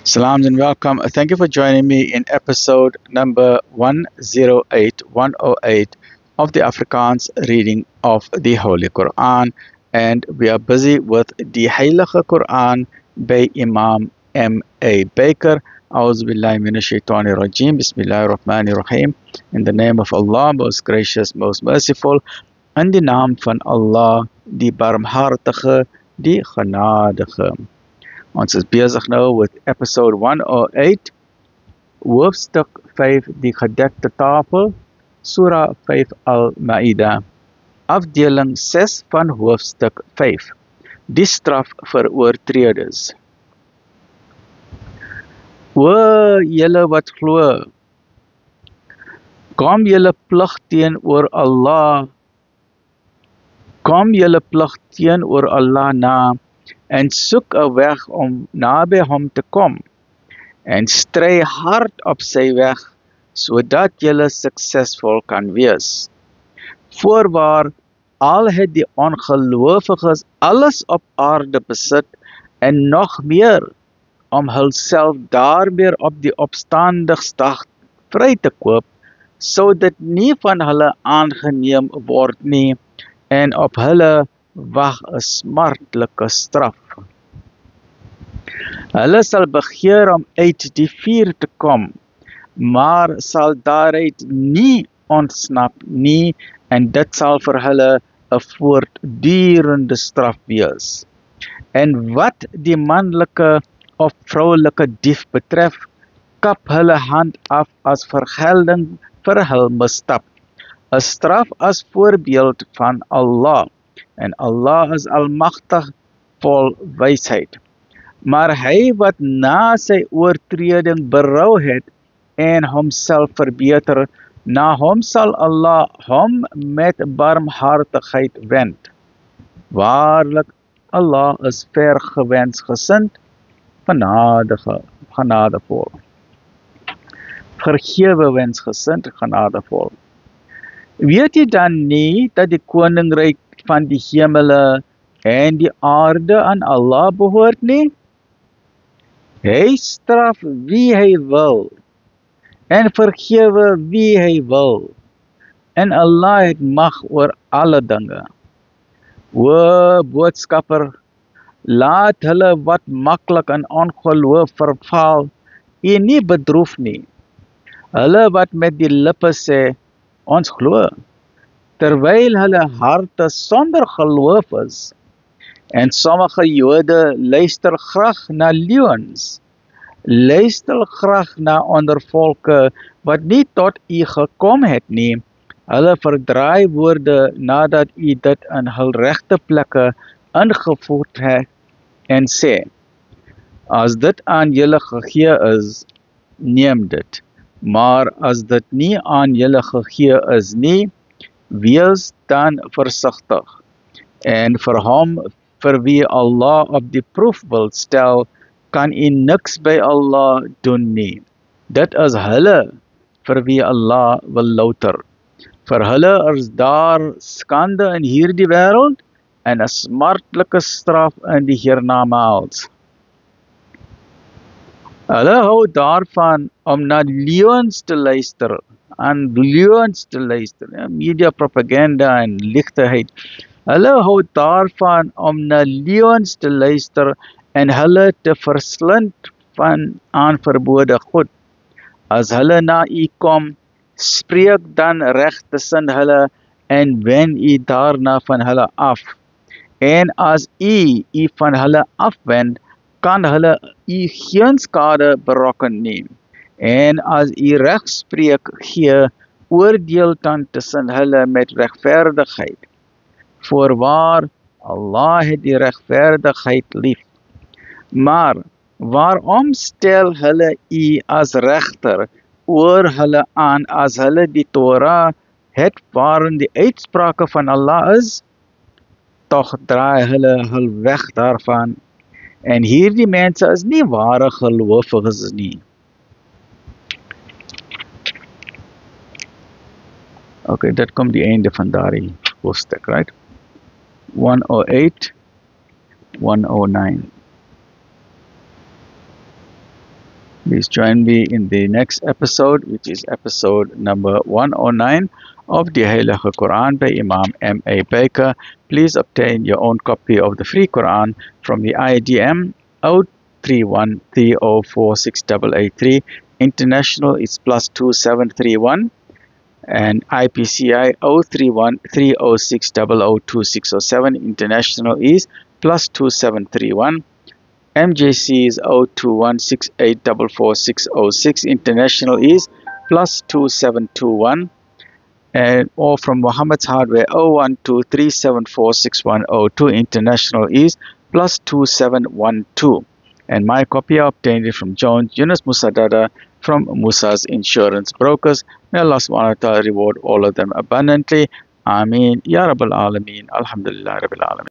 Salams and welcome. Thank you for joining me in episode number 108 of the Afrikaans reading of the Holy Quran. And we are busy with the Heilige Quran by Imam M.A. Baker. A'udhu billahi minash shaitani rajim. Bismillahir Rahmanir Rahim. In the name of Allah, most gracious, most merciful. In die naam van Allah, die barmhartige, die genadige. Ons is besig nou met episode 108, hoofstuk 5, die gedekte tafel, Surah 5 Al-Ma'idah, afdeling 6 van hoofstuk 5, die straf vir oortreders. O julle wat glo, kom julle plig teenoor Allah, na, en soek 'n weg om naby hom te kom, en stry hard op sy weg, sodat julle suksesvol kan wees. Voorwaar, al het die ongelowiges alles op aarde besit, en nog meer, om hulself daarmee op die opstandigsdag vry te koop, sou dit nie van hulle aangeneem word nie, en op hulle wag 'n smartlike straf. Hulle sal begeer om uit die vuur te kom, maar sal daaruit nie ontsnap nie, en dit sal vir hulle 'n voortdurende straf wees. En wat die manlike of vroulike dief betref, kap hulle hand af as vergelding vir hul misstap, 'n straf as voorbeeld van Allah. En Allah is almagtig vol wysheid. Maar hy wat na sy oortreding berou het en homself verbeter, na hom sal Allah hom met barmhartigheid wend. Waarlik, Allah is vergewensgesind, genadevol. Vergewensgesind, genadevol. Weet jy dan nie dat die koninkryk van die hemele en die aarde aan Allah behoort nie? Hy straf wie hy wil en vergewe wie hy wil, en Allah het mag oor alle dinge. O boodskapper, laat hulle wat maklik in ongeloof verval, u nie bedroef nie. Hulle wat met die lippe sê, ons glo, terwyl hulle harte sonder geloof is. En sommige Jode luister graag na leuens, luister graag na ondervolke wat nie tot u gekom het nie. Hulle verdraai woorde nadat u dit in hul regte plekke ingevoer het en sê, as dit aan julle gegee is, neem dit. Maar as dit nie aan julle gegee is nie, wees dan versigtig. En vir hom, vir wie Allah op die proef wil stel, kan u niks by Allah doen nie. Dit is hulle, vir wie Allah wil louter. Vir hulle is daar skande in hierdie wêreld, en 'n smartlike straf in die hiernamaals. Hulle hou daarvan om na leuens te luister, media propaganda en ligteheid. Hulle hou daarvan om na leuens te luister en hulle te verslind aan verbode goed. As hulle na u kom, spreek dan reg tussen hulle en wen u daarna van hulle af. En as u van hulle afwend, kan hulle u geen skade berokken nie. En as u regspreek gee, oordeel dan tussen hulle met regverdigheid. Voorwaar, Allah het die regverdigheid lief. Maar waarom stel hulle u as regter oor hulle aan as hulle die Torah het waarin die uitsprake van Allah is? Tog draai hulle hul weg daarvan. En hierdie mense is nie ware gelowiges nie. Okay, dit kom die einde van daardie hoofstuk, right? 108, 109. Please join me in the next episode, which is episode number 109 of the Halakha Quran by Imam M.A. Baker. Please obtain your own copy of the free Quran from the IDM 03130468883. International is +2731 and IPCI 0313060026007. International is +2731. MJC is 02168444606. International is +2721. And or from Muhammad's Hardware 01237461002. International is +2712. And my copy I obtained it from Jones Yunus Musadada from Musa's Insurance Brokers. May Allah subhanahu wa ta'ala reward all of them abundantly. Ameen. Ya Rabbal Alameen. Alhamdulillah Rabbil Alameen.